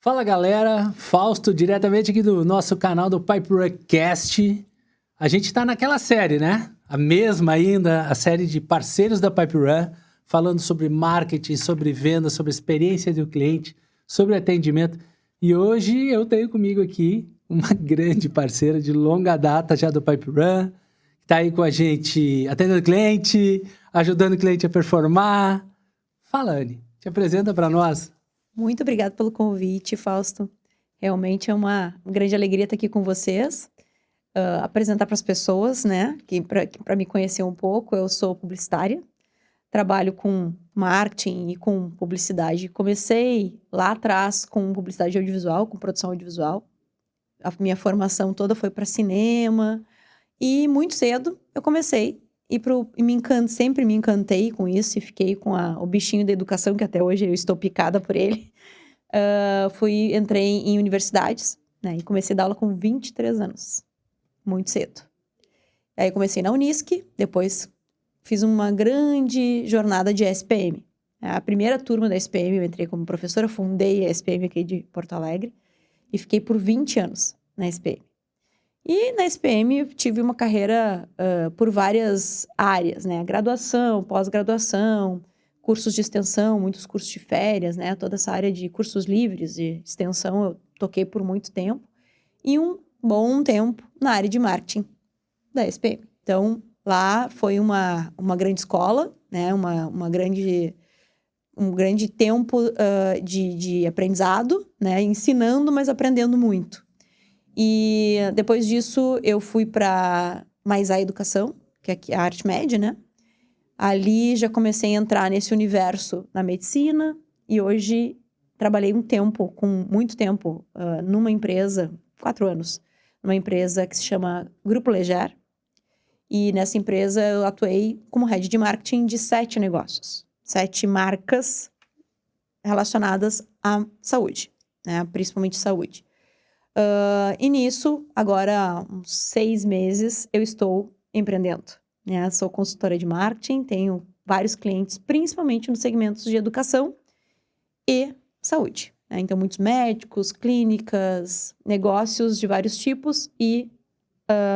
Fala galera, Fausto diretamente aqui do nosso canal do PipeRuhCast. A gente tá naquela série, né? A mesma ainda, a série de parceiros da PipeRuh, falando sobre marketing, sobre venda, sobre experiência do cliente, sobre atendimento. E hoje eu tenho comigo aqui uma grande parceira de longa data já do PipeRuh, que tá aí com a gente atendendo cliente, ajudando o cliente a performar. Fala, Anne, te apresenta para nós. Muito obrigada pelo convite, Fausto. Realmente é uma grande alegria estar aqui com vocês. Apresentar para as pessoas, né? Que para me conhecer um pouco, eu sou publicitária, trabalho com marketing e com publicidade. Comecei lá atrás com publicidade audiovisual, com produção audiovisual. A minha formação toda foi para cinema e muito cedo eu comecei sempre me encantei com isso e fiquei com o bichinho da educação, que até hoje eu estou picada por ele. Entrei em universidades, né? E comecei a dar aula com 23 anos. Muito cedo. Aí comecei na Unisc, depois fiz uma grande jornada de SPM. A primeira turma da SPM eu entrei como professora, fundei a SPM aqui de Porto Alegre e fiquei por 20 anos na SPM. E na SPM eu tive uma carreira por várias áreas, né? Graduação, pós-graduação, cursos de extensão, muitos cursos de férias, né? Toda essa área de cursos livres de extensão eu toquei por muito tempo. E um bom tempo na área de marketing da SPM. Então, lá foi uma grande escola, né? Um grande tempo de aprendizado, né? Ensinando, mas aprendendo muito. E depois disso, eu fui para Mais a Educação, que é a Arte Média, né? Ali já comecei a entrar nesse universo na medicina e hoje trabalhei muito tempo, numa empresa, 4 anos, numa empresa que se chama Grupo Leger. E nessa empresa eu atuei como head de marketing de 7 negócios, 7 marcas relacionadas à saúde, né? Principalmente saúde. E nisso, agora há uns 6 meses, eu estou empreendendo, né? Sou consultora de marketing, tenho vários clientes, principalmente nos segmentos de educação e saúde, né? Então, muitos médicos, clínicas, negócios de vários tipos e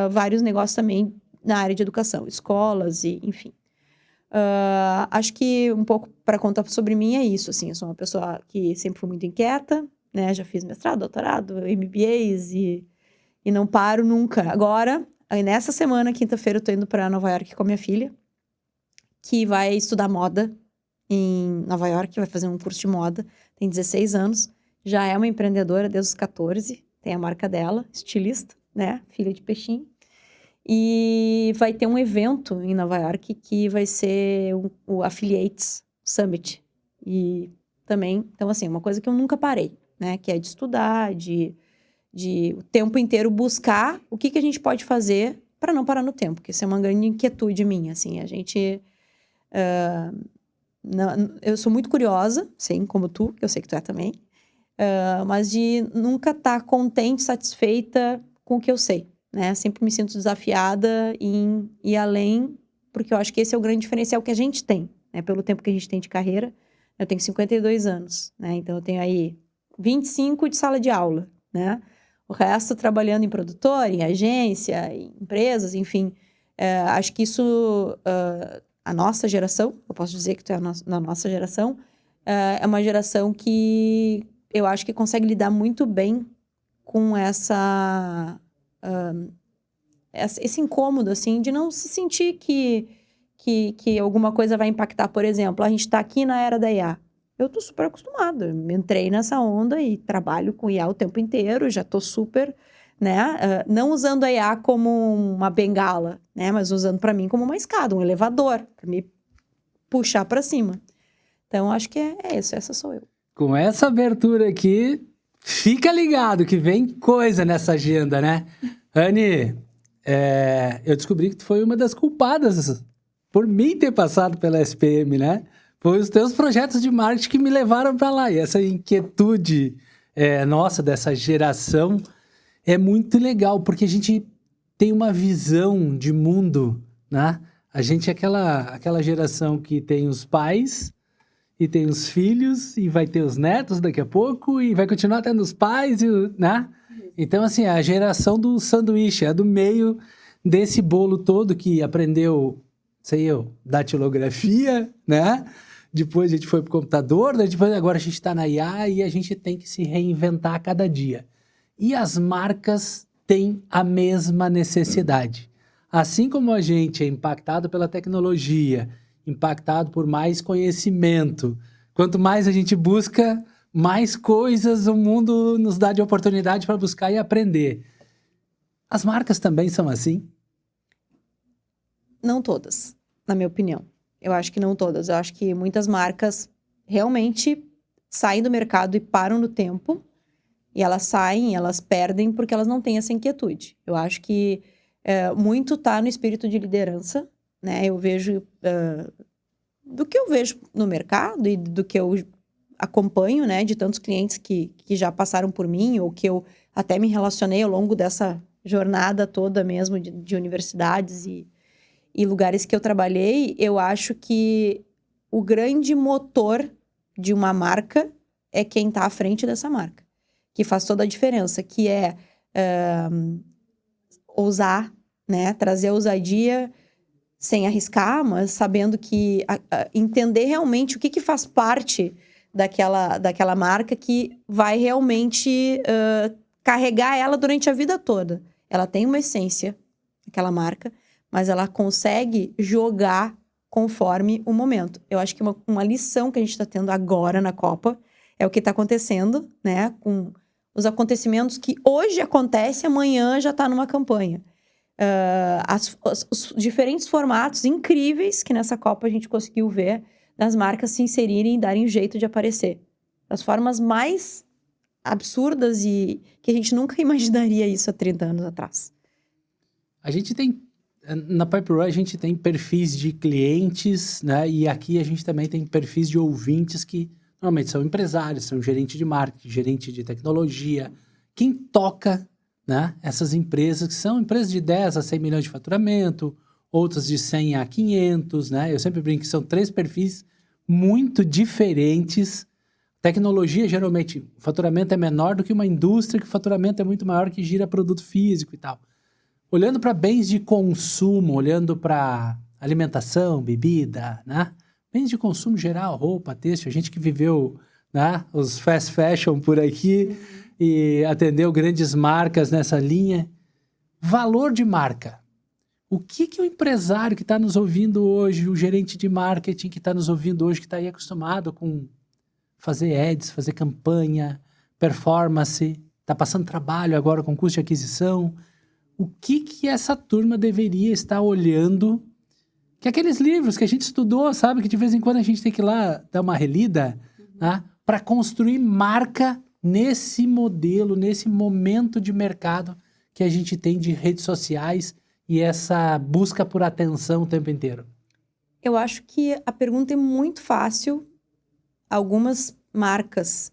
vários negócios também na área de educação, escolas e enfim. Acho que um pouco para contar sobre mim é isso, assim, eu sou uma pessoa que sempre fui muito inquieta, né? Já fiz mestrado, doutorado, MBAs e não paro nunca. Agora, nessa semana, quinta-feira, eu tô indo para Nova York com a minha filha, que vai estudar moda em Nova York, vai fazer um curso de moda, tem 16 anos, já é uma empreendedora desde os 14, tem a marca dela, estilista, né? Filha de peixinho. E vai ter um evento em Nova York que vai ser o Affiliates Summit. E também, então assim, uma coisa que eu nunca parei, né? Que é de estudar, de o tempo inteiro buscar o que a gente pode fazer para não parar no tempo, que isso é uma grande inquietude minha, assim, a gente... eu sou muito curiosa, sim, como tu, que eu sei que tu é também, mas de nunca estar contente, satisfeita com o que eu sei, né? Sempre me sinto desafiada em ir além, porque eu acho que esse é o grande diferencial que a gente tem, né? Pelo tempo que a gente tem de carreira. Eu tenho 52 anos, né? Então eu tenho aí 25 de sala de aula, né? O resto trabalhando em produtora, em agência, em empresas, enfim. Acho que isso, a nossa geração, eu posso dizer que tu é na nossa geração, é uma geração que eu acho que consegue lidar muito bem com esse incômodo, assim, de não se sentir que alguma coisa vai impactar. Por exemplo, a gente está aqui na era da IA. Eu tô super acostumada, eu entrei nessa onda e trabalho com IA o tempo inteiro, já tô super, né? Não usando a IA como uma bengala, né? Mas usando para mim como uma escada, um elevador, para me puxar para cima. Então, acho que é isso, essa sou eu. Com essa abertura aqui, fica ligado que vem coisa nessa agenda, né? Anne, eu descobri que tu foi uma das culpadas por mim ter passado pela SPM, né? Foi os teus projetos de marketing que me levaram para lá. E essa inquietude nossa, dessa geração, é muito legal, porque a gente tem uma visão de mundo, né? A gente é aquela geração que tem os pais e tem os filhos, e vai ter os netos daqui a pouco, e vai continuar tendo os pais, né? Então, assim, a geração do sanduíche, é do meio desse bolo todo que aprendeu, sei eu, datilografia, né? Depois a gente foi pro computador, agora a gente está na IA e a gente tem que se reinventar a cada dia. E as marcas têm a mesma necessidade. Assim como a gente é impactado pela tecnologia, impactado por mais conhecimento, quanto mais a gente busca, mais coisas o mundo nos dá de oportunidade para buscar e aprender. As marcas também são assim? Não todas, na minha opinião. Eu acho que não todas. Eu acho que muitas marcas realmente saem do mercado e param no tempo. E elas saem, elas perdem porque elas não têm essa inquietude. Eu acho que muito tá no espírito de liderança, né? Eu vejo, do que eu vejo no mercado e do que eu acompanho, né? De tantos clientes que já passaram por mim ou que eu até me relacionei ao longo dessa jornada toda mesmo de universidades e lugares que eu trabalhei, eu acho que o grande motor de uma marca é quem está à frente dessa marca, que faz toda a diferença, que é ousar, né? Trazer a ousadia sem arriscar, mas sabendo que entender realmente o que faz parte daquela marca que vai realmente carregar ela durante a vida toda. Ela tem uma essência, aquela marca, mas ela consegue jogar conforme o momento. Eu acho que uma lição que a gente está tendo agora na Copa é o que está acontecendo, né? Com os acontecimentos que hoje acontece, amanhã já está numa campanha. Os diferentes formatos incríveis que nessa Copa a gente conseguiu ver das marcas se inserirem e darem jeito de aparecer. Das formas mais absurdas e que a gente nunca imaginaria isso há 30 anos atrás. A gente tem, na PipeRun, a gente tem perfis de clientes, né? E aqui a gente também tem perfis de ouvintes que normalmente são empresários, são gerente de marketing, gerente de tecnologia. Quem toca, né? Essas empresas que são empresas de 10 a 100 milhões de faturamento, outras de 100 a 500, né? Eu sempre brinco que são 3 perfis muito diferentes. Tecnologia, geralmente, o faturamento é menor do que uma indústria, que o faturamento é muito maior, que gira produto físico e tal. Olhando para bens de consumo, olhando para alimentação, bebida, né? Bens de consumo geral, roupa, têxtil, a gente que viveu, né, os fast fashion por aqui e atendeu grandes marcas nessa linha. Valor de marca. O que o empresário que está nos ouvindo hoje, o gerente de marketing que está nos ouvindo hoje, que está aí acostumado com fazer ads, fazer campanha, performance, está passando trabalho agora com custo de aquisição, o que essa turma deveria estar olhando? Que aqueles livros que a gente estudou, sabe? Que de vez em quando a gente tem que ir lá dar uma relida, né? Para construir marca nesse modelo, nesse momento de mercado que a gente tem de redes sociais e essa busca por atenção o tempo inteiro. Eu acho que a pergunta é muito fácil. Algumas marcas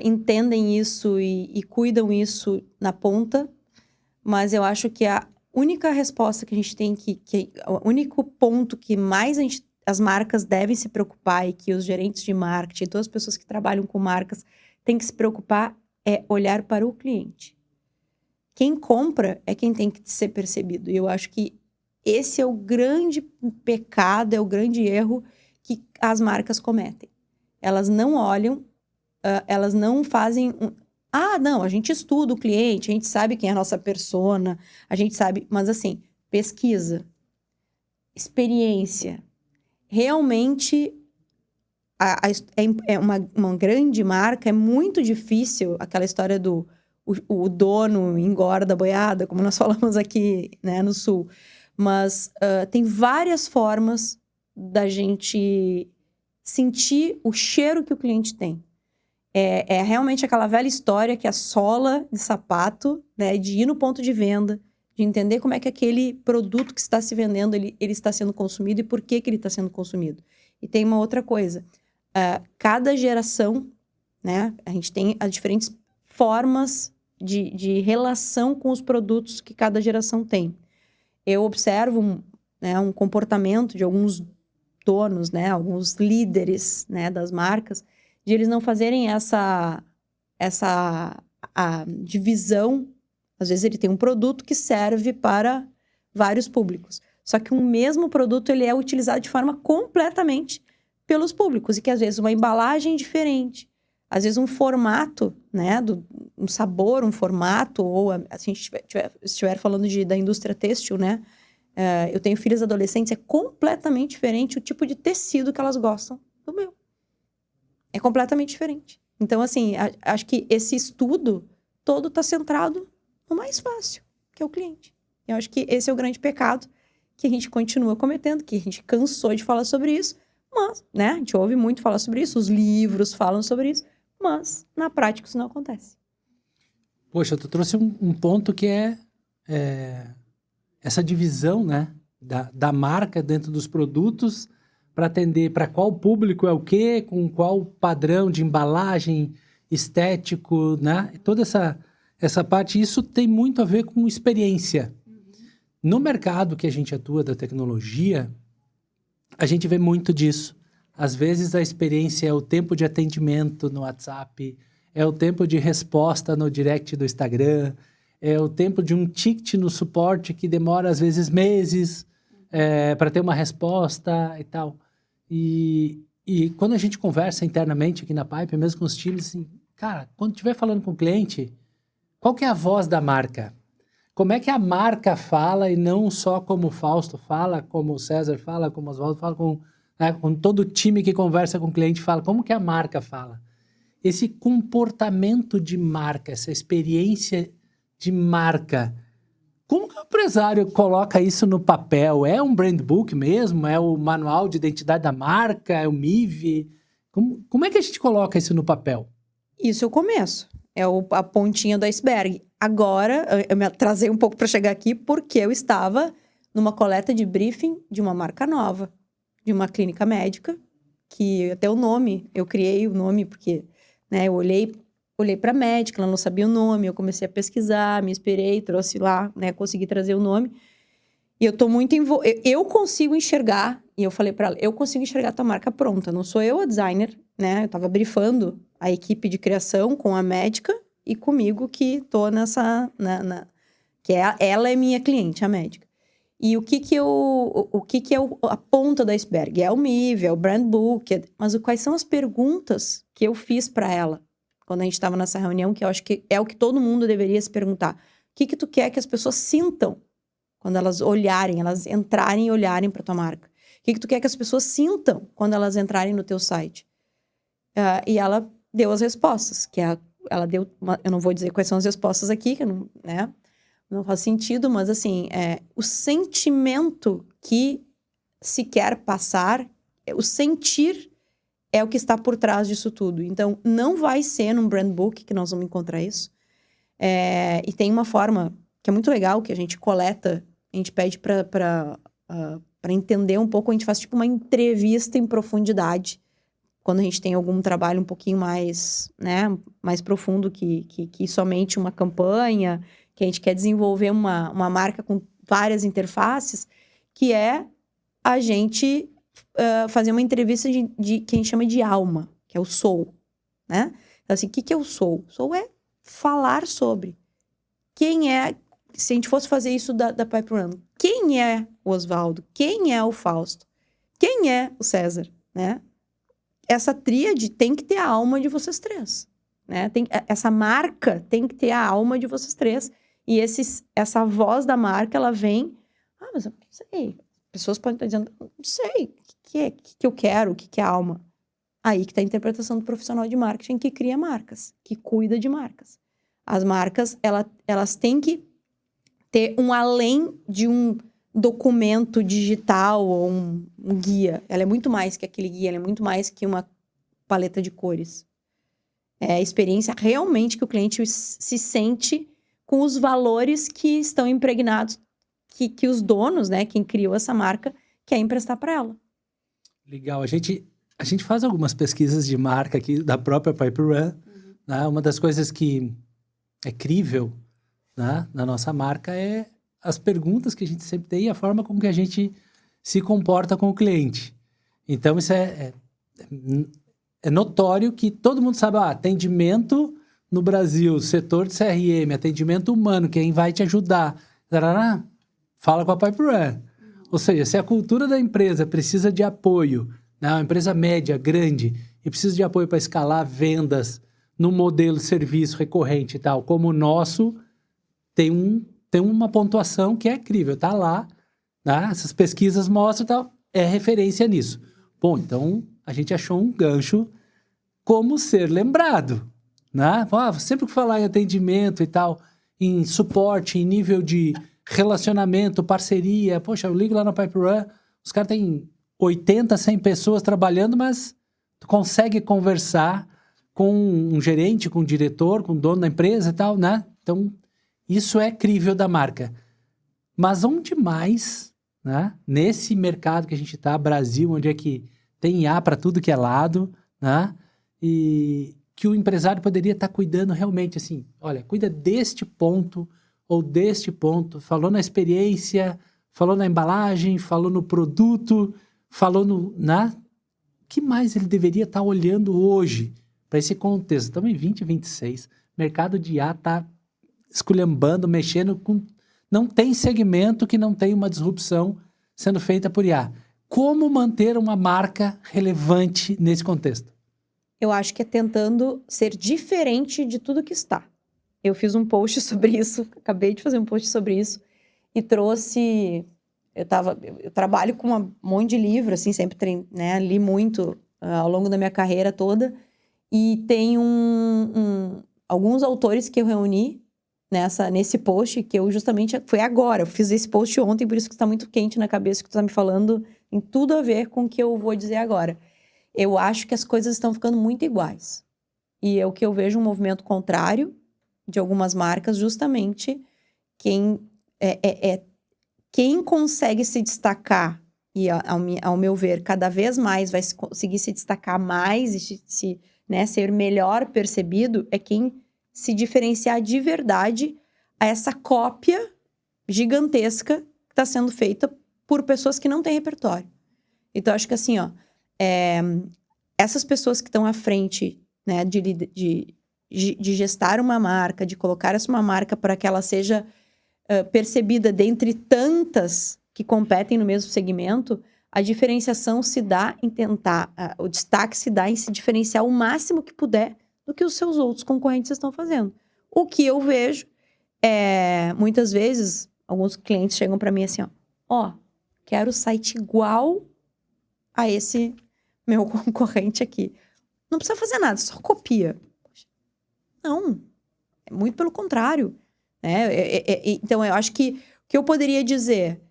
entendem isso e cuidam isso na ponta, mas eu acho que a única resposta que a gente tem o único ponto que mais as marcas devem se preocupar e que os gerentes de marketing, todas as pessoas que trabalham com marcas têm que se preocupar é olhar para o cliente. Quem compra é quem tem que ser percebido. E eu acho que esse é o grande pecado, é o grande erro que as marcas cometem. Elas não olham, elas não fazem... não, a gente estuda o cliente, a gente sabe quem é a nossa persona, a gente sabe... Mas assim, pesquisa, experiência. Realmente, uma grande marca, é muito difícil aquela história do o dono engorda a boiada, como nós falamos aqui, né, no Sul. Mas tem várias formas da gente sentir o cheiro que o cliente tem. É realmente aquela velha história que a sola de sapato, né, de ir no ponto de venda, de entender como é que aquele produto que está se vendendo, ele está sendo consumido e por que ele está sendo consumido. E tem uma outra coisa. Cada geração, né, a gente tem as diferentes formas de relação com os produtos que cada geração tem. Eu observo um comportamento de alguns donos, né, alguns líderes, né, das marcas, de eles não fazerem essa a divisão. Às vezes ele tem um produto que serve para vários públicos. Só que um mesmo produto ele é utilizado de forma completamente pelos públicos. E que às vezes uma embalagem diferente, às vezes um formato, né, um sabor, um formato, ou se a gente estiver falando da indústria têxtil, né, eu tenho filhas adolescentes, é completamente diferente o tipo de tecido que elas gostam do meu. É completamente diferente. Então, assim, acho que esse estudo todo está centrado no mais fácil, que é o cliente. Eu acho que esse é o grande pecado que a gente continua cometendo, que a gente cansou de falar sobre isso, mas, né, a gente ouve muito falar sobre isso, os livros falam sobre isso, mas, na prática, isso não acontece. Poxa, tu trouxe um ponto que é essa divisão, né, da marca dentro dos produtos para atender para qual público é o quê, com qual padrão de embalagem estético, né? Toda essa parte, isso tem muito a ver com experiência. No mercado que a gente atua da tecnologia, a gente vê muito disso. Às vezes a experiência é o tempo de atendimento no WhatsApp, é o tempo de resposta no direct do Instagram, é o tempo de um ticket no suporte que demora às vezes meses para ter uma resposta e tal. E quando a gente conversa internamente aqui na Pipe, mesmo com os times, assim, cara, quando estiver falando com o cliente, qual que é a voz da marca? Como é que a marca fala e não só como o Fausto fala, como o César fala, como o Oswaldo fala, com todo o time que conversa com o cliente fala, como que a marca fala? Esse comportamento de marca, essa experiência de marca, como que o empresário coloca isso no papel? É um brand book mesmo? É o manual de identidade da marca? É o MIV? Como é que a gente coloca isso no papel? Isso é o começo. É a pontinha do iceberg. Agora, eu me atrasei um pouco para chegar aqui porque eu estava numa coleta de briefing de uma marca nova, de uma clínica médica, que até o nome, eu criei o nome porque, né, eu olhei para a médica, ela não sabia o nome, eu comecei a pesquisar, me inspirei, trouxe lá, né, consegui trazer o nome. E eu tô muito eu consigo enxergar, e eu falei para ela, eu consigo enxergar a tua marca pronta, não sou eu a designer, né? Eu tava briefando a equipe de criação com a médica e comigo que tô nessa ela é minha cliente, a médica. E o que é a ponta do iceberg? É o MIV, é o brand book, mas quais são as perguntas que eu fiz para ela quando a gente estava nessa reunião, que eu acho que é o que todo mundo deveria se perguntar. O que tu quer que as pessoas sintam quando elas olharem, elas entrarem e olharem para tua marca? O que tu quer que as pessoas sintam quando elas entrarem no teu site? E ela deu as respostas, ela deu, eu não vou dizer quais são as respostas aqui, que não, né, não faz sentido, mas assim, o sentimento que se quer passar, o sentir é o que está por trás disso tudo. Então, não vai ser num brand book que nós vamos encontrar isso. E tem uma forma que é muito legal, que a gente coleta, a gente pede para entender um pouco, a gente faz tipo uma entrevista em profundidade, quando a gente tem algum trabalho um pouquinho mais, né, mais profundo que somente uma campanha, que a gente quer desenvolver uma marca com várias interfaces, que é a gente fazer uma entrevista de que a gente chama de alma, que é o soul, né? Então, assim, o que é o soul? Soul é falar sobre quem é, se a gente fosse fazer isso da Pipe Run, quem é o Oswaldo? Quem é o Fausto? Quem é o César, né? Essa tríade tem que ter a alma de vocês três, né? Essa marca tem que ter a alma de vocês três. E essa voz da marca, ela vem... mas eu não sei. Pessoas podem estar dizendo, não sei, o que eu quero, o que é alma. Aí que está a interpretação do profissional de marketing que cria marcas, que cuida de marcas. As marcas, elas têm que ter um além de um documento digital ou um guia. Ela é muito mais que aquele guia, ela é muito mais que uma paleta de cores. É a experiência realmente que o cliente se sente com os valores que estão impregnados, que os donos, né, quem criou essa marca, quer emprestar para ela. Legal. A gente faz algumas pesquisas de marca aqui da própria Pipe Run. Né? Uma das coisas que é crível, né, na nossa marca é as perguntas que a gente sempre tem e a forma como que a gente se comporta com o cliente. Então, isso é notório que todo mundo sabe, atendimento no Brasil, setor de CRM, atendimento humano, quem vai te ajudar, tarará, fala com a PipeRun. Ou seja, se a cultura da empresa precisa de apoio, né, uma empresa média, grande, e precisa de apoio para escalar vendas num modelo de serviço recorrente e tal, como o nosso, tem uma pontuação que é incrível, tá lá, né? Essas pesquisas mostram e tal, é referência nisso. Bom, então a gente achou um gancho como ser lembrado, né? Sempre que falar em atendimento e tal, em suporte, em nível de relacionamento, parceria, poxa, eu ligo lá na PipeRun, os caras têm 80, 100 pessoas trabalhando, mas tu consegue conversar com um gerente, com um diretor, com o dono da empresa e tal, né? Então, isso é crível da marca. Mas onde mais, né? Nesse mercado que a gente está, Brasil, onde é que tem IA para tudo que é lado, né? E que o empresário poderia estar cuidando realmente assim, olha, cuida deste ponto ou deste ponto, falou na experiência, falou na embalagem, falou no produto, falou no... né? O que mais ele deveria estar olhando hoje para esse contexto? Estamos em 2026, o mercado de IA está esculhambando, mexendo com... Não tem segmento que não tenha uma disrupção sendo feita por IA. Como manter uma marca relevante nesse contexto? Eu acho que é tentando ser diferente de tudo que está. Eu fiz um post sobre isso, acabei de fazer um post sobre isso, e trouxe... Eu trabalho com um monte de livro, assim, sempre né, li muito ao longo da minha carreira toda, e tem alguns autores que eu reuni nesse post, que eu justamente... Foi agora, eu fiz esse post ontem, por isso que está muito quente na cabeça, que tu está me falando, tem tudo a ver com o que eu vou dizer agora. Eu acho que as coisas estão ficando muito iguais. E é o que eu vejo um movimento contrário de algumas marcas, justamente quem consegue se destacar, e ao meu ver, cada vez mais vai conseguir se destacar mais e né, ser melhor percebido, é quem se diferenciar de verdade a essa cópia gigantesca que está sendo feita por pessoas que não têm repertório. Então, acho que assim, essas pessoas que estão à frente, né, de gestar uma marca, de colocar essa uma marca para que ela seja percebida dentre tantas que competem no mesmo segmento, a diferenciação se dá em tentar, o destaque se dá em se diferenciar o máximo que puder do que os seus outros concorrentes estão fazendo. O que eu vejo muitas vezes, alguns clientes chegam para mim assim, quero o site igual a esse meu concorrente aqui. Não precisa fazer nada, só copia. Não, é muito pelo contrário. Então, eu acho que o que eu poderia dizer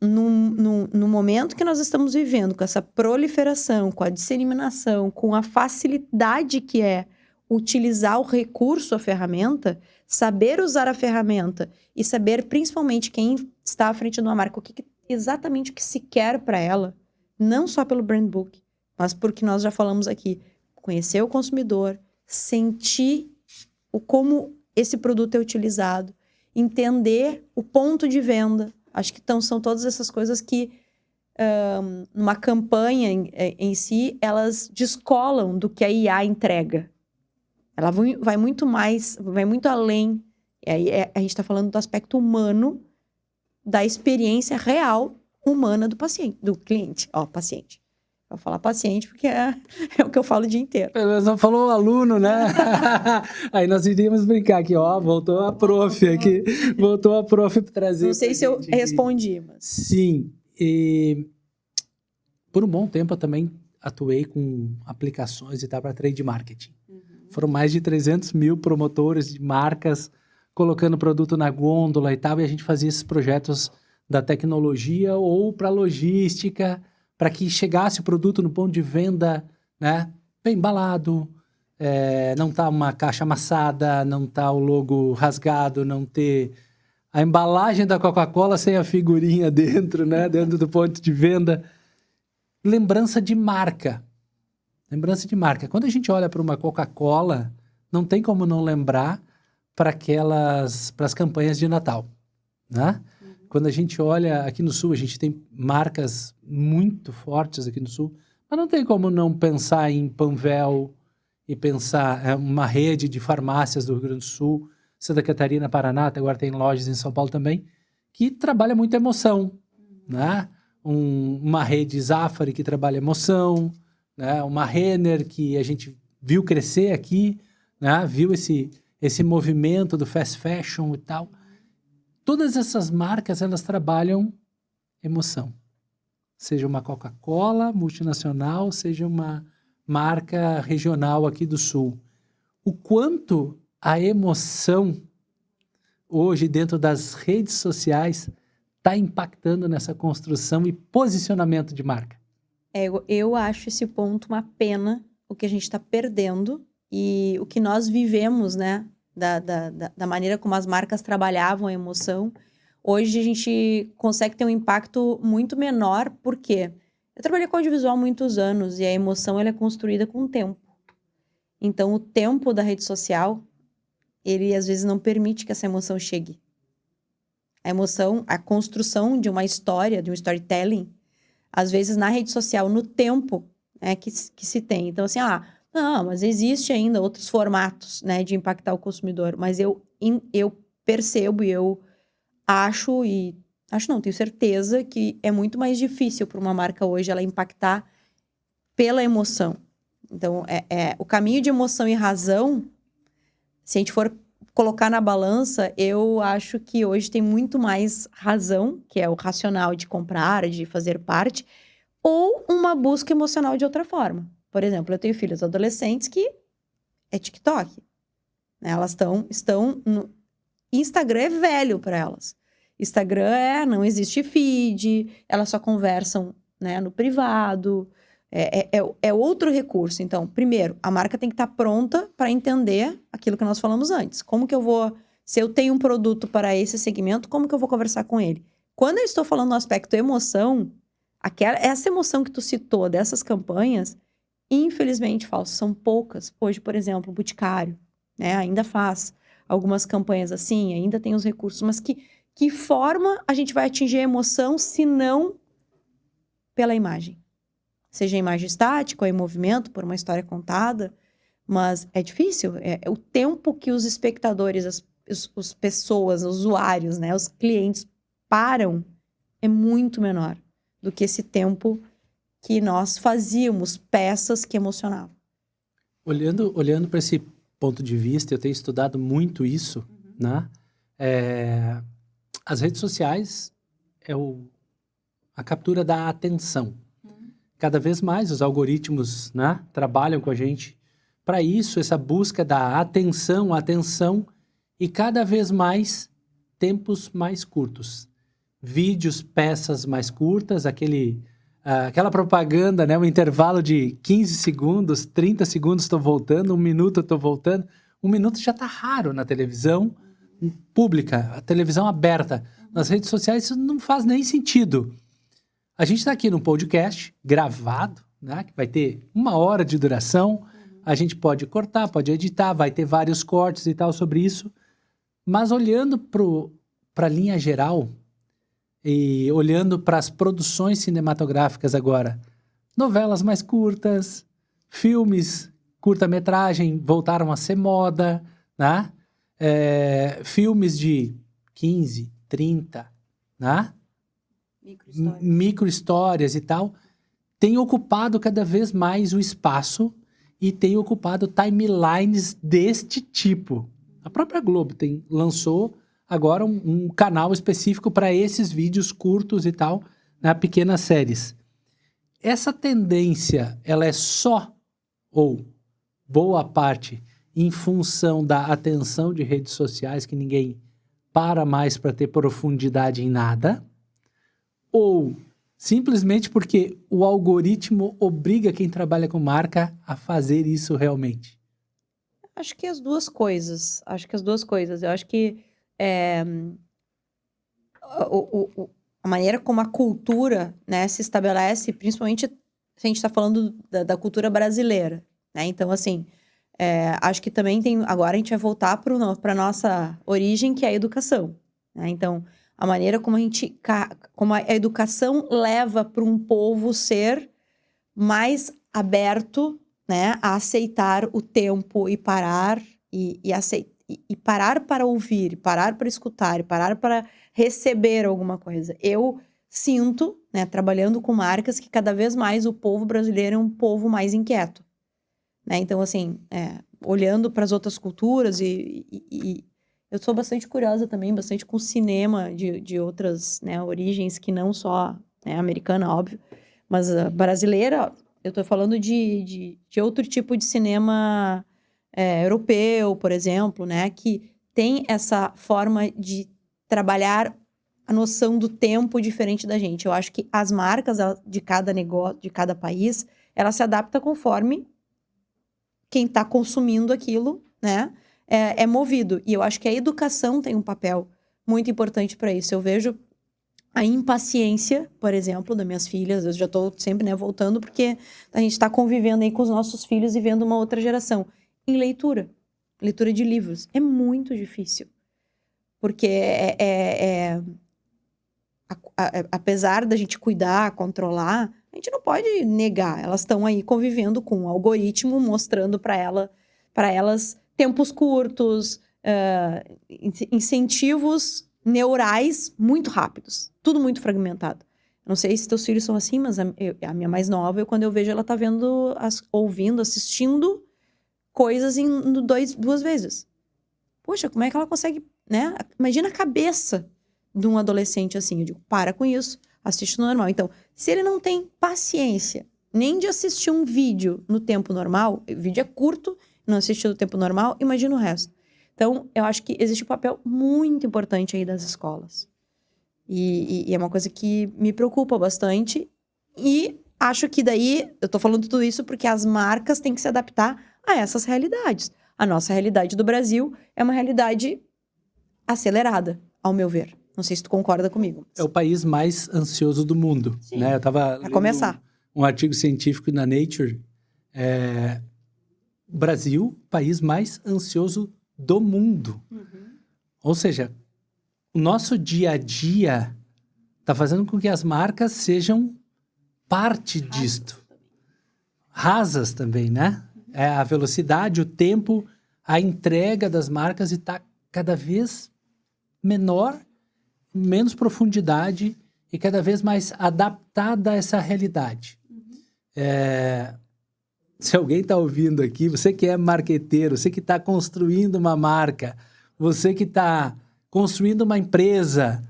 no momento que nós estamos vivendo, com essa proliferação, com a disseminação, com a facilidade que é utilizar o recurso, a ferramenta, saber usar a ferramenta e saber principalmente quem está à frente de uma marca, exatamente o que se quer para ela, não só pelo brand book, mas porque nós já falamos aqui, conhecer o consumidor, sentir como esse produto é utilizado, entender o ponto de venda. Acho que são todas essas coisas que, numa campanha em si, elas descolam do que a IA entrega. Ela vai muito mais, vai muito além. E aí a gente está falando do aspecto humano, da experiência real humana do paciente, do cliente. Paciente. Vou falar paciente porque é o que eu falo o dia inteiro. Mas não falou aluno, né? Aí nós iríamos brincar aqui, voltou a prof aqui. Voltou a prof para trazer. Não sei se eu respondi, mas... Sim. E por um bom tempo eu também atuei com aplicações e tal para trade marketing. Foram mais de 300 mil promotores de marcas colocando produto na gôndola e tal, e a gente fazia esses projetos da tecnologia ou para logística, para que chegasse o produto no ponto de venda, né, bem embalado, não tá uma caixa amassada, não tá o logo rasgado, não ter a embalagem da Coca-Cola sem a figurinha dentro, né, dentro do ponto de venda. Lembrança de marca. Lembrança de marca. Quando a gente olha para uma Coca-Cola, não tem como não lembrar para as campanhas de Natal, né? quando a gente olha aqui no Sul, a gente tem marcas muito fortes aqui no Sul, mas não tem como não pensar em Panvel e pensar uma rede de farmácias do Rio Grande do Sul, Santa Catarina, Paraná, até agora tem lojas em São Paulo também, que trabalha muito emoção, né? Uma rede Zafari que trabalha emoção, né? Uma Renner que a gente viu crescer aqui, né? Viu esse movimento do fast fashion e tal. Todas essas marcas, elas trabalham emoção. Seja uma Coca-Cola multinacional, seja uma marca regional aqui do Sul. O quanto a emoção, hoje, dentro das redes sociais, está impactando nessa construção e posicionamento de marca? Eu acho esse ponto uma pena, o que a gente está perdendo e o que nós vivemos, né? Da maneira como as marcas trabalhavam a emoção. Hoje a gente consegue ter um impacto muito menor, por quê? Eu trabalhei com audiovisual há muitos anos e a emoção ela é construída com o tempo. Então, o tempo da rede social, ele às vezes não permite que essa emoção chegue. A emoção, a construção de uma história, de um storytelling, às vezes na rede social, no tempo que se tem. Então, assim, não, mas existe ainda outros formatos, né, de impactar o consumidor. Mas eu percebo e eu acho não, tenho certeza que é muito mais difícil para uma marca hoje ela impactar pela emoção. Então, o caminho de emoção e razão, se a gente for colocar na balança, eu acho que hoje tem muito mais razão, que é o racional de comprar, de fazer parte, ou uma busca emocional de outra forma. Por exemplo, eu tenho filhos adolescentes que é TikTok. Né? Elas estão no... Instagram é velho para elas. Instagram não existe feed, elas só conversam, né, no privado. É outro recurso. Então, primeiro, a marca tem que estar pronta para entender aquilo que nós falamos antes. Como que eu vou... Se eu tenho um produto para esse segmento, como que eu vou conversar com ele? Quando eu estou falando no aspecto emoção, essa emoção que tu citou dessas campanhas, infelizmente, falso, são poucas. Hoje, por exemplo, o Boticário, né, ainda faz algumas campanhas assim, ainda tem os recursos, mas que forma a gente vai atingir a emoção se não pela imagem? Seja a imagem estática ou em movimento, por uma história contada, mas é difícil. É o tempo que os espectadores, as pessoas, os usuários, né, os clientes param é muito menor do que esse tempo que nós fazíamos peças que emocionavam. Olhando para esse ponto de vista, eu tenho estudado muito isso, né? As redes sociais a captura da atenção. Cada vez mais os algoritmos, né, trabalham com a gente para isso, essa busca da atenção e cada vez mais tempos mais curtos. Vídeos, peças mais curtas, aquela propaganda, né, um intervalo de 15 segundos, 30 segundos estou voltando, 1 minuto estou voltando. 1 minuto já está raro na televisão pública, a televisão aberta. Nas redes sociais isso não faz nem sentido. A gente está aqui num podcast gravado, né, que vai ter 1 hora de duração. A gente pode cortar, pode editar, vai ter vários cortes e tal sobre isso. Mas olhando para a linha geral e olhando para as produções cinematográficas agora, novelas mais curtas, filmes, curta-metragem voltaram a ser moda, né? Filmes de 15, 30, né? Micro-histórias e tal, tem ocupado cada vez mais o espaço e tem ocupado timelines deste tipo. A própria Globo lançou agora um canal específico para esses vídeos curtos e tal, né, pequenas séries. Essa tendência, ela é só, ou boa parte, em função da atenção de redes sociais, que ninguém para mais para ter profundidade em nada, ou simplesmente porque o algoritmo obriga quem trabalha com marca a fazer isso realmente? Acho que as duas coisas. Eu acho que a maneira como a cultura, né, se estabelece, principalmente se a gente está falando da cultura brasileira, né? Então, assim, acho que também agora a gente vai voltar para a nossa origem, que é a educação, né? Então, A maneira como como a educação leva para um povo ser mais aberto, né, a aceitar o tempo e parar e parar para ouvir, parar para escutar, e parar para receber alguma coisa. Eu sinto, né, trabalhando com marcas, que cada vez mais o povo brasileiro é um povo mais inquieto, né? Então, assim, olhando para as outras culturas e eu sou bastante curiosa também, bastante com cinema de outras, né, origens que não só, né, americana, óbvio, mas brasileira. Eu tô falando de outro tipo de cinema europeu, por exemplo, né? Que tem essa forma de trabalhar a noção do tempo diferente da gente. Eu acho que as marcas de cada negócio, de cada país, ela se adapta conforme quem está consumindo aquilo, né? É movido. E eu acho que a educação tem um papel muito importante para isso. Eu vejo a impaciência, por exemplo, das minhas filhas. Eu já estou sempre, né, voltando, porque a gente está convivendo aí com os nossos filhos e vendo uma outra geração. Em leitura de livros. É muito difícil. Porque apesar da gente cuidar, controlar, a gente não pode negar. Elas estão aí convivendo com um algoritmo, mostrando para elas tempos curtos, incentivos neurais muito rápidos. Tudo muito fragmentado. Não sei se teus filhos são assim, mas a minha mais nova, quando eu vejo, ela tá vendo, ouvindo, assistindo coisas em duas vezes. Poxa, como é que ela consegue, né? Imagina a cabeça de um adolescente assim. Eu digo, para com isso, assiste no normal. Então, se ele não tem paciência nem de assistir um vídeo no tempo normal, o vídeo é curto, não assistir no tempo normal, imagina o resto. Então, eu acho que existe um papel muito importante aí das escolas. E é uma coisa que me preocupa bastante. E acho que daí, eu tô falando tudo isso porque as marcas têm que se adaptar a essas realidades. A nossa realidade do Brasil é uma realidade acelerada, ao meu ver. Não sei se tu concorda comigo. É o país mais ansioso do mundo, né? Eu tava lendo um artigo científico na Nature. Brasil, país mais ansioso do mundo. Uhum. Ou seja, o nosso dia a dia está fazendo com que as marcas sejam parte disto. Rasas também, né? A velocidade, o tempo, a entrega das marcas está cada vez menor, menos profundidade e cada vez mais adaptada a essa realidade. Uhum. Se alguém está ouvindo aqui, você que é marqueteiro, você que está construindo uma marca, você que está construindo uma empresa,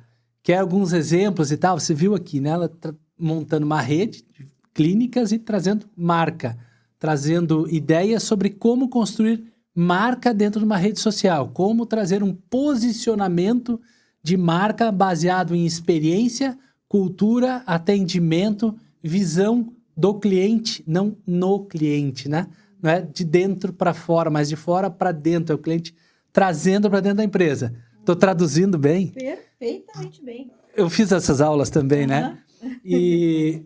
quer alguns exemplos e tal, você viu aqui, né? Ela montando uma rede de clínicas e trazendo marca, trazendo ideias sobre como construir marca dentro de uma rede social, como trazer um posicionamento de marca baseado em experiência, cultura, atendimento, visão do cliente, não no cliente, né? Não é de dentro para fora, mas de fora para dentro. É o cliente trazendo para dentro da empresa. Estou traduzindo bem? Perfeitamente bem. Eu fiz essas aulas também, né? E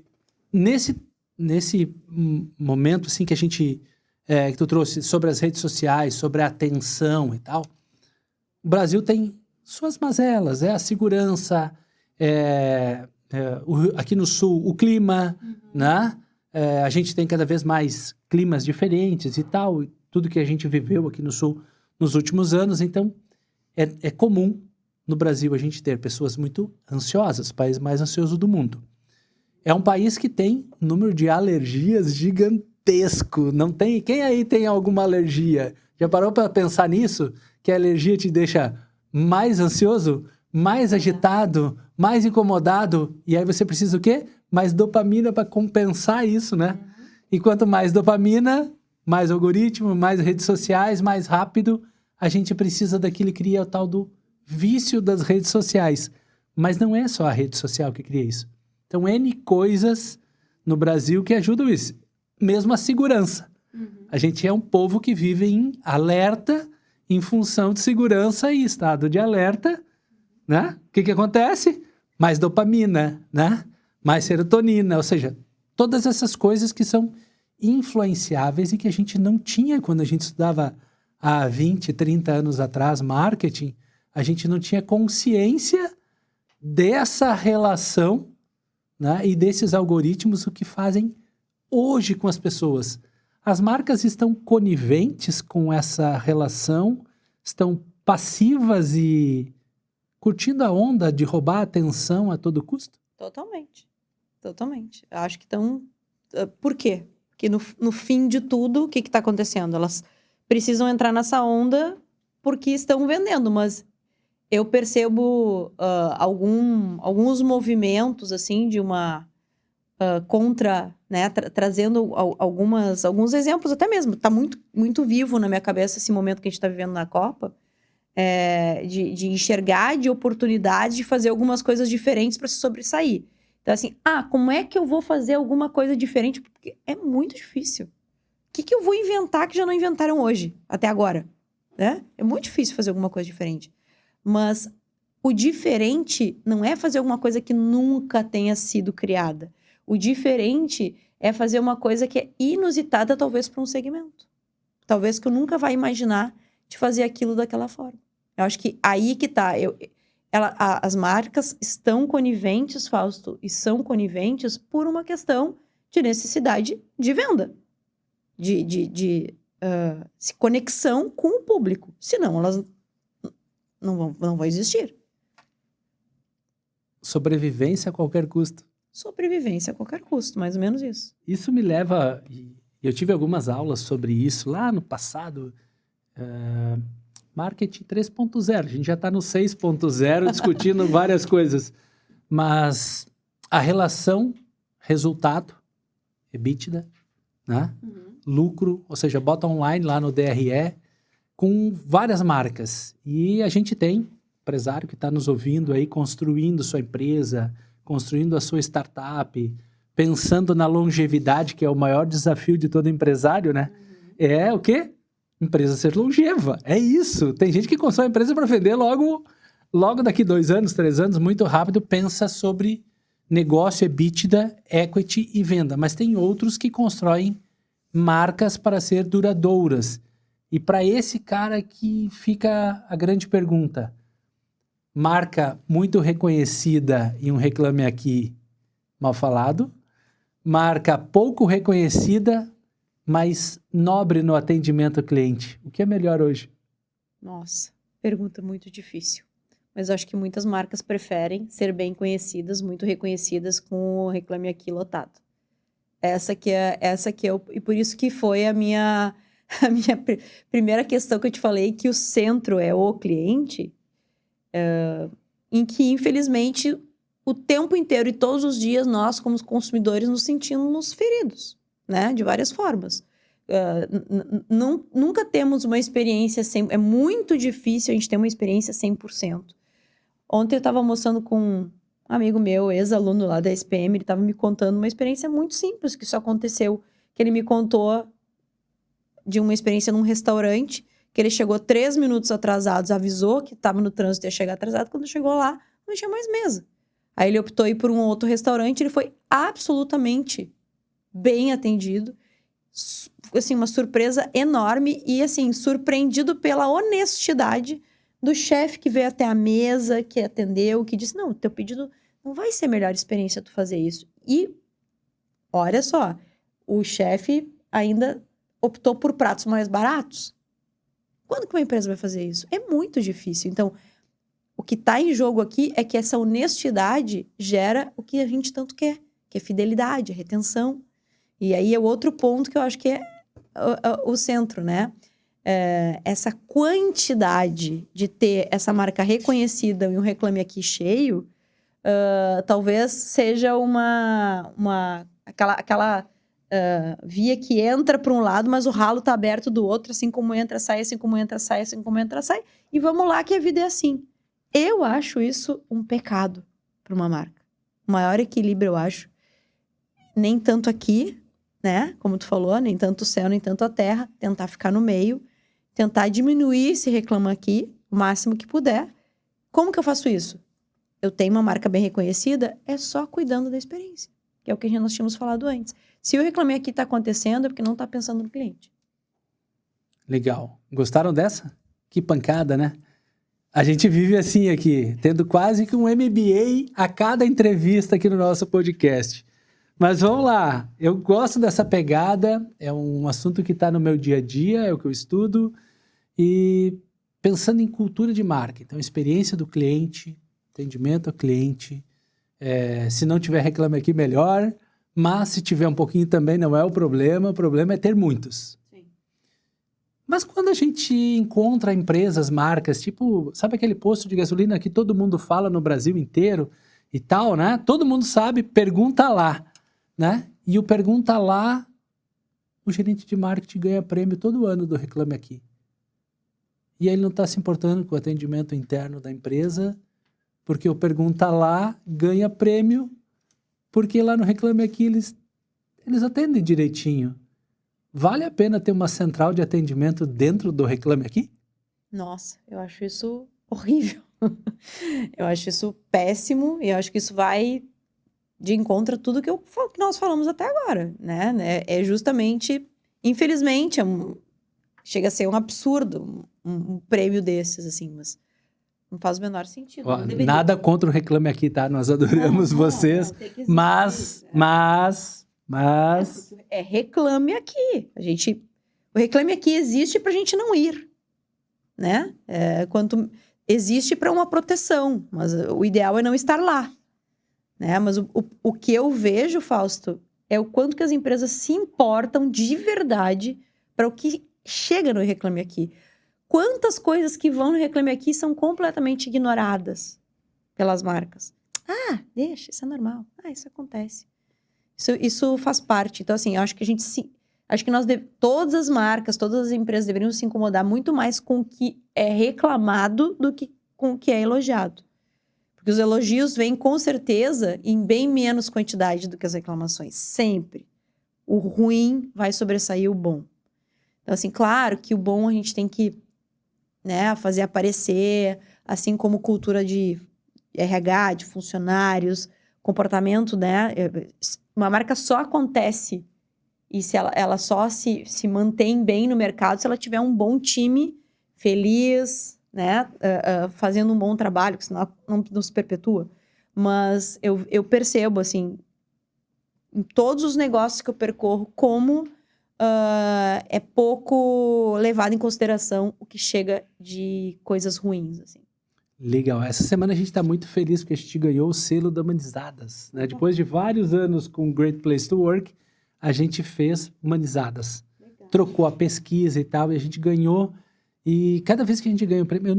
nesse momento assim que a gente que tu trouxe sobre as redes sociais, sobre a atenção e tal, o Brasil tem suas mazelas, a segurança, aqui no sul, o clima, né? A gente tem cada vez mais climas diferentes e tal, e tudo que a gente viveu aqui no sul nos últimos anos. Então, é comum no Brasil a gente ter pessoas muito ansiosas, o país mais ansioso do mundo. É um país que tem um número de alergias gigantesco. Não tem? Quem aí tem alguma alergia? Já parou para pensar nisso? Que a alergia te deixa mais ansioso, mais agitado, mais incomodado, e aí você precisa o quê? Mais dopamina para compensar isso, né? E quanto mais dopamina, mais algoritmo, mais redes sociais, mais rápido, a gente precisa daquilo que cria o tal do vício das redes sociais. Mas não é só a rede social que cria isso. Então, N coisas no Brasil que ajudam isso. Mesmo a segurança. A gente é um povo que vive em alerta em função de segurança e estado de alerta, né? O que acontece? Mais dopamina, né? Mais serotonina, ou seja, todas essas coisas que são influenciáveis e que a gente não tinha quando a gente estudava há 20, 30 anos atrás marketing. A gente não tinha consciência dessa relação, né, e desses algoritmos, o que fazem hoje com as pessoas. As marcas estão coniventes com essa relação, estão passivas e curtindo a onda de roubar a atenção a todo custo? Totalmente. Totalmente. Eu acho que estão... Por quê? Porque no fim de tudo, o que está acontecendo? Elas precisam entrar nessa onda porque estão vendendo, mas eu percebo alguns movimentos, assim, de uma contra, né, trazendo alguns exemplos até mesmo. Tá muito, muito vivo na minha cabeça esse momento que a gente está vivendo na Copa, de enxergar, de oportunidade de fazer algumas coisas diferentes para se sobressair. Então, assim, como é que eu vou fazer alguma coisa diferente? Porque é muito difícil. O que eu vou inventar que já não inventaram hoje, até agora? Né? É muito difícil fazer alguma coisa diferente. Mas o diferente não é fazer alguma coisa que nunca tenha sido criada. O diferente é fazer uma coisa que é inusitada, talvez, para um segmento. Talvez que eu nunca vá imaginar de fazer aquilo daquela forma. Eu acho que aí que tá. As marcas estão coniventes, Fausto, e são coniventes por uma questão de necessidade de venda. De conexão com o público. Senão, elas não vão existir. Sobrevivência a qualquer custo. Sobrevivência a qualquer custo, mais ou menos isso. Isso me leva... Eu tive algumas aulas sobre isso lá no passado. Marketing 3.0. A gente já está no 6.0 discutindo várias coisas. Mas a relação resultado, EBITDA, né? Lucro, ou seja, bota online lá no DRE, com várias marcas. E a gente tem empresário que está nos ouvindo aí, construindo sua empresa, construindo a sua startup, pensando na longevidade, que é o maior desafio de todo empresário, né? É o quê? Empresa ser longeva. É isso. Tem gente que constrói a empresa para vender logo daqui 2 anos, 3 anos, muito rápido, pensa sobre negócio, EBITDA, equity e venda. Mas tem outros que constroem marcas para ser duradouras. E para esse cara que fica a grande pergunta. Marca muito reconhecida e um Reclame Aqui mal falado. Marca pouco reconhecida, mas nobre no atendimento ao cliente. O que é melhor hoje? Nossa, pergunta muito difícil. Mas eu acho que muitas marcas preferem ser bem conhecidas, muito reconhecidas, com o Reclame Aqui lotado. Essa que é e por isso que foi a minha primeira questão que eu te falei, que o centro é o cliente, em que, infelizmente, o tempo inteiro e todos os dias, nós, como consumidores, nos sentimos feridos, né? De várias formas. Nunca temos uma experiência 100%. É muito difícil a gente ter uma experiência 100%. Ontem eu estava almoçando com um amigo meu, ex-aluno lá da SPM, ele estava me contando uma experiência muito simples que isso aconteceu, que ele me contou de uma experiência num restaurante, que ele chegou 3 minutos atrasados, avisou que estava no trânsito e ia chegar atrasado, quando chegou lá, não tinha mais mesa. Aí ele optou ir por um outro restaurante, ele foi absolutamente bem atendido, assim, uma surpresa enorme e, assim, surpreendido pela honestidade do chefe que veio até a mesa, que atendeu, que disse, não, teu pedido não vai ser a melhor experiência tu fazer isso. E, olha só, o chefe ainda optou por pratos mais baratos. Quando que uma empresa vai fazer isso? É muito difícil. Então, o que está em jogo aqui é que essa honestidade gera o que a gente tanto quer, que é fidelidade, retenção. E aí é o outro ponto que eu acho que é o centro, né? Essa quantidade de ter essa marca reconhecida e um Reclame Aqui cheio, talvez seja aquela via que entra para um lado, mas o ralo tá aberto do outro, assim como entra, sai, assim como entra, sai, assim como entra, sai. E vamos lá que a vida é assim. Eu acho isso um pecado para uma marca. O maior equilíbrio, eu acho. Nem tanto aqui, né? Como tu falou, nem tanto o céu, nem tanto a terra. Tentar ficar no meio. Tentar diminuir esse Reclame Aqui o máximo que puder. Como que eu faço isso? Eu tenho uma marca bem reconhecida, é só cuidando da experiência. Que é o que nós tínhamos falado antes. Se o Reclame Aqui está acontecendo, é porque não está pensando no cliente. Legal. Gostaram dessa? Que pancada, né? A gente vive assim aqui, tendo quase que um MBA a cada entrevista aqui no nosso podcast. Mas vamos lá, eu gosto dessa pegada, é um assunto que está no meu dia a dia, é o que eu estudo, e pensando em cultura de marca, então experiência do cliente, atendimento ao cliente, se não tiver Reclame Aqui, melhor, mas se tiver um pouquinho também não é o problema é ter muitos. Mas quando a gente encontra empresas, marcas, tipo, sabe aquele posto de gasolina que todo mundo fala no Brasil inteiro e tal, né? Todo mundo sabe, pergunta lá, né? E o pergunta lá, o gerente de marketing ganha prêmio todo ano do Reclame Aqui. E aí ele não está se importando com o atendimento interno da empresa, porque o pergunta lá ganha prêmio, porque lá no Reclame Aqui eles atendem direitinho. Vale a pena ter uma central de atendimento dentro do Reclame Aqui? Nossa, eu acho isso horrível. Eu acho isso péssimo e eu acho que isso vai de encontro a tudo que nós falamos até agora, né? É justamente, infelizmente, chega a ser um absurdo um prêmio desses, assim, mas não faz o menor sentido. Ó, nada contra o Reclame Aqui, tá? Nós adoramos vocês, tem que existir, mas... Reclame Aqui. O Reclame Aqui existe pra gente não ir, né? Existe para uma proteção, mas o ideal é não estar lá, né? Mas o que eu vejo, Fausto, é o quanto que as empresas se importam de verdade para o que chega no Reclame Aqui. Quantas coisas que vão no Reclame Aqui são completamente ignoradas pelas marcas. Ah, deixa, isso é normal. Ah, isso acontece. Isso faz parte. Então, assim, eu acho que acho que todas as marcas, todas as empresas deveriam se incomodar muito mais com o que é reclamado do que com o que é elogiado. Porque os elogios vêm, com certeza, em bem menos quantidade do que as reclamações. Sempre. O ruim vai sobressair o bom. Então, assim, claro que o bom a gente tem que, né, fazer aparecer, assim como cultura de RH, de funcionários, comportamento, né? Uma marca só acontece e se ela só se mantém bem no mercado se ela tiver um bom time, feliz, né? Fazendo um bom trabalho, que senão não se perpetua. Mas eu percebo, assim, em todos os negócios que eu percorro, como é pouco levado em consideração o que chega de coisas ruins, assim. Legal. Essa semana a gente está muito feliz porque a gente ganhou o selo da Humanizadas, né? Depois de vários anos com Great Place to Work, a gente fez Humanizadas. Legal. Trocou a pesquisa e tal, e a gente ganhou. E cada vez que a gente ganha um prêmio,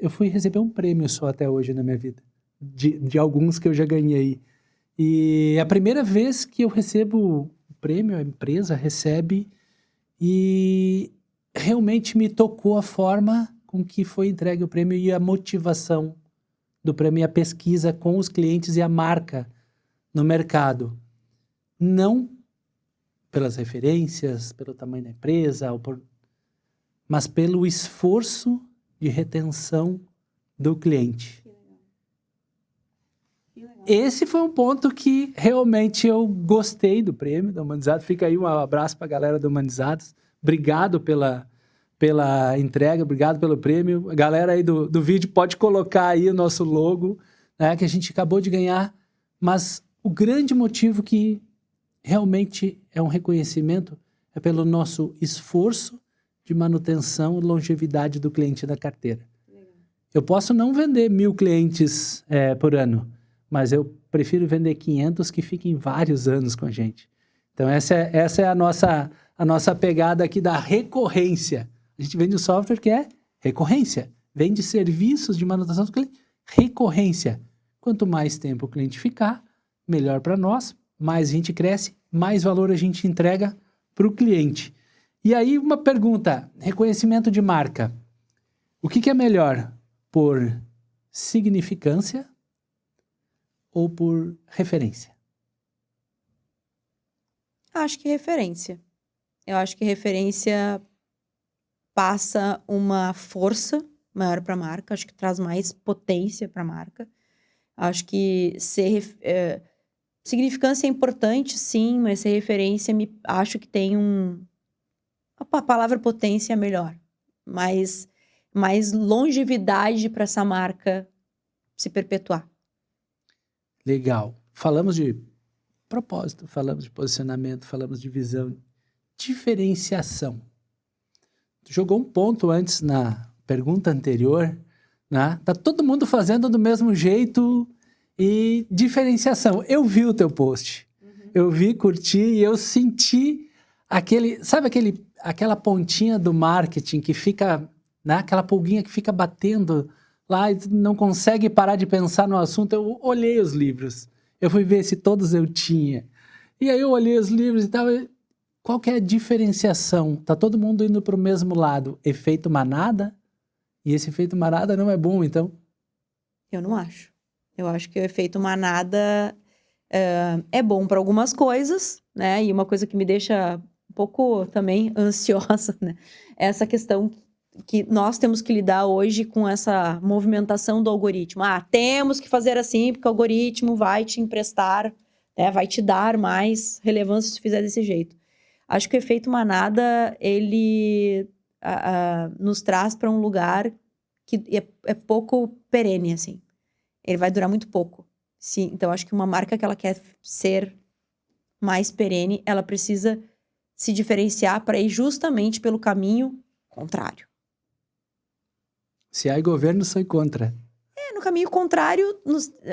eu fui receber um prêmio só até hoje na minha vida. De alguns que eu já ganhei. E é a primeira vez que eu recebo o prêmio, a empresa recebe, e realmente me tocou a forma com que foi entregue o prêmio e a motivação do prêmio e a pesquisa com os clientes e a marca no mercado. Não pelas referências, pelo tamanho da empresa, mas pelo esforço de retenção do cliente. Que legal. Esse foi um ponto que realmente eu gostei do prêmio da Humanizados. Fica aí um abraço para a galera do Humanizados. Obrigado pela entrega, obrigado pelo prêmio. A galera aí do vídeo pode colocar aí o nosso logo, né, que a gente acabou de ganhar. Mas o grande motivo que realmente é um reconhecimento é pelo nosso esforço de manutenção e longevidade do cliente da carteira. Eu posso não vender 1.000 clientes por ano, mas eu prefiro vender 500 que fiquem vários anos com a gente. Então essa é a nossa pegada aqui da recorrência. A gente vende um software que é recorrência. Vende serviços de manutenção do cliente. Recorrência. Quanto mais tempo o cliente ficar, melhor para nós, mais a gente cresce, mais valor a gente entrega para o cliente. E aí uma pergunta, reconhecimento de marca. O que é melhor? Por significância ou por referência? Acho que referência. Eu acho que referência passa uma força maior para a marca, acho que traz mais potência para a marca. Acho que significância é importante, sim, mas ser referência, acho que tem a palavra potência é melhor, mais mais longevidade para essa marca se perpetuar. Legal. Falamos de propósito, falamos de posicionamento, falamos de visão, diferenciação. Tu jogou um ponto antes na pergunta anterior, né? Tá todo mundo fazendo do mesmo jeito e diferenciação. Eu vi o teu post, eu vi, curti e eu senti aquela pontinha do marketing que fica, né? Aquela pulguinha que fica batendo lá e não consegue parar de pensar no assunto. Eu olhei os livros, eu fui ver se todos eu tinha. E aí eu olhei os livros e tal. Qual que é a diferenciação? Tá todo mundo indo para o mesmo lado. Efeito manada? E esse efeito manada não é bom, então? Eu não acho. Eu acho que o efeito manada é bom para algumas coisas, né? E uma coisa que me deixa um pouco também ansiosa, né? É essa questão que nós temos que lidar hoje com essa movimentação do algoritmo. Temos que fazer assim porque o algoritmo vai te emprestar, né? Vai te dar mais relevância se fizer desse jeito. Acho que o efeito manada, ele nos traz para um lugar que é pouco perene, assim. Ele vai durar muito pouco. Sim, então, acho que uma marca que ela quer ser mais perene, ela precisa se diferenciar para ir justamente pelo caminho contrário. Se há governo, sou contra. No caminho contrário,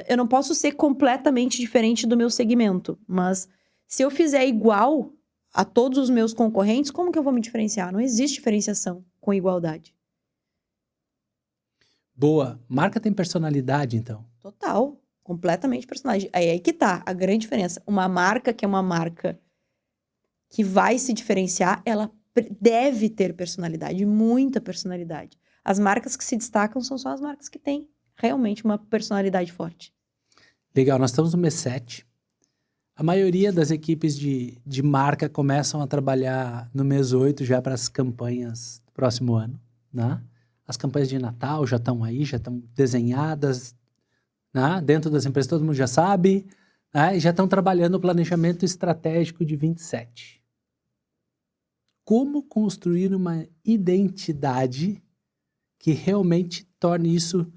eu não posso ser completamente diferente do meu segmento, mas se eu fizer igual a todos os meus concorrentes, como que eu vou me diferenciar? Não existe diferenciação com igualdade. Boa. Marca tem personalidade, então? Total. Completamente personalidade. Aí que tá a grande diferença. Uma marca que é uma marca que vai se diferenciar, ela deve ter personalidade, muita personalidade. As marcas que se destacam são só as marcas que têm realmente uma personalidade forte. Legal. Nós estamos no mês 7. A maioria das equipes de marca começam a trabalhar no mês 8 já para as campanhas do próximo ano, né? As campanhas de Natal já estão aí, já estão desenhadas, né? Dentro das empresas todo mundo já sabe, né? E já estão trabalhando o planejamento estratégico de 27. Como construir uma identidade que realmente torne isso,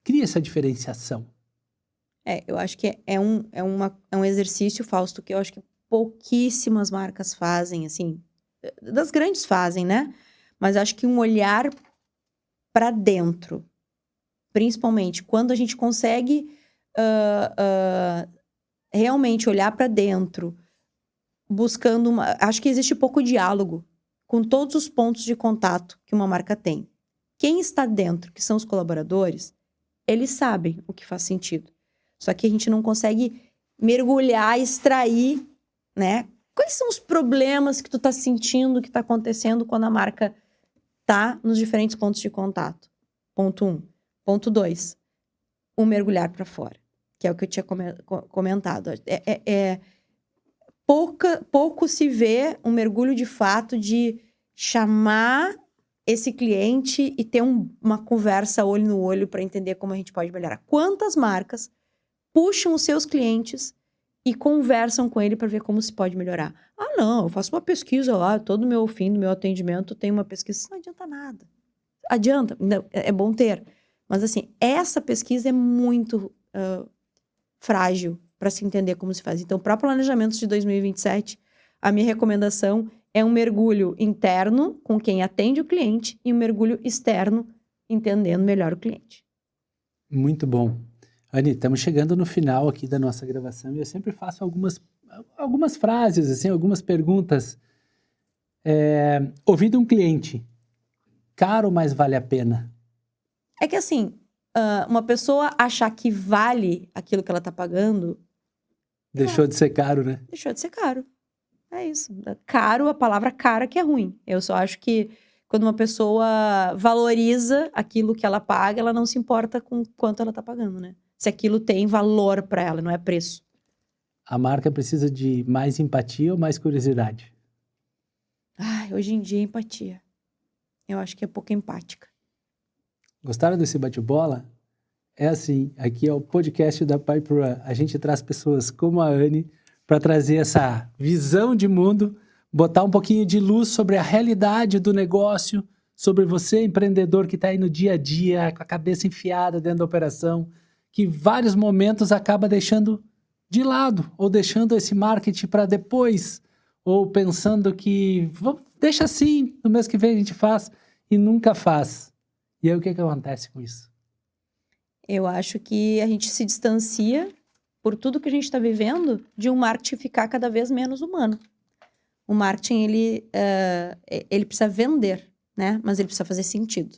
crie essa diferenciação? Eu acho que é um exercício, Fausto, que eu acho que pouquíssimas marcas fazem, assim, das grandes fazem, né? Mas acho que um olhar para dentro, principalmente quando a gente consegue realmente olhar para dentro, buscando acho que existe pouco diálogo com todos os pontos de contato que uma marca tem. Quem está dentro, que são os colaboradores, eles sabem o que faz sentido. Só que a gente não consegue mergulhar, extrair, né? Quais são os problemas que tu tá sentindo, que tá acontecendo quando a marca tá nos diferentes pontos de contato? Ponto 1. Ponto 2. O mergulhar para fora, que é o que eu tinha comentado. Pouco se vê um mergulho de fato de chamar esse cliente e ter uma conversa olho no olho para entender como a gente pode melhorar. Quantas marcas puxam os seus clientes e conversam com ele para ver como se pode melhorar? Não, eu faço uma pesquisa lá, todo o meu fim do meu atendimento tem uma pesquisa. Isso não adianta nada. Adianta, é bom ter. Mas assim, essa pesquisa é muito frágil para se entender como se faz. Então, para planejamentos de 2027, a minha recomendação é um mergulho interno com quem atende o cliente e um mergulho externo entendendo melhor o cliente. Muito bom. Anny, estamos chegando no final aqui da nossa gravação e eu sempre faço algumas frases, assim, algumas perguntas. Ouvido um cliente, caro, mas vale a pena? É que assim, uma pessoa achar que vale aquilo que ela está pagando... Deixou de ser caro, né? Deixou de ser caro. É isso. Caro, a palavra cara que é ruim. Eu só acho que quando uma pessoa valoriza aquilo que ela paga, ela não se importa com quanto ela está pagando, né? Se aquilo tem valor para ela, não é preço. A marca precisa de mais empatia ou mais curiosidade? Hoje em dia é empatia. Eu acho que é pouco empática. Gostaram desse bate-bola? É assim, aqui é o podcast da Pipe Run. A gente traz pessoas como a Anny para trazer essa visão de mundo, botar um pouquinho de luz sobre a realidade do negócio, sobre você, empreendedor que está aí no dia a dia, com a cabeça enfiada dentro da operação, que em vários momentos acaba deixando de lado, ou deixando esse marketing para depois, ou pensando que deixa assim, no mês que vem a gente faz, e nunca faz. E aí o que acontece com isso? Eu acho que a gente se distancia, por tudo que a gente está vivendo, de um marketing ficar cada vez menos humano. O marketing, ele precisa vender, né? Mas ele precisa fazer sentido.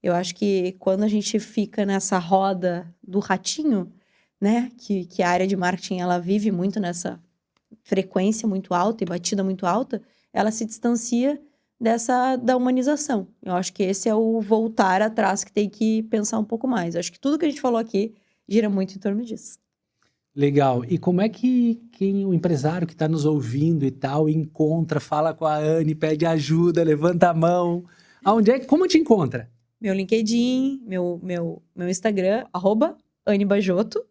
Eu acho que quando a gente fica nessa roda do ratinho, né? Que a área de marketing, ela vive muito nessa frequência muito alta e batida muito alta, ela se distancia da humanização. Eu acho que esse é o voltar atrás que tem que pensar um pouco mais. Eu acho que tudo que a gente falou aqui gira muito em torno disso. Legal. E como é que o empresário que está nos ouvindo e tal encontra, fala com a Anne, pede ajuda, levanta a mão? Como te encontra? Meu LinkedIn, meu Instagram, @AnneBajoto,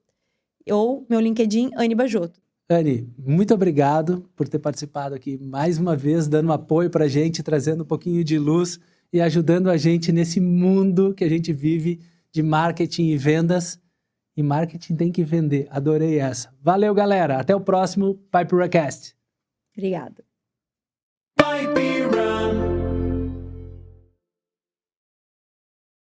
ou meu LinkedIn, Anne Bajoto. Anne, muito obrigado por ter participado aqui mais uma vez, dando apoio para a gente, trazendo um pouquinho de luz e ajudando a gente nesse mundo que a gente vive de marketing e vendas. E marketing tem que vender. Adorei essa. Valeu, galera. Até o próximo PipeRucast. Obrigada.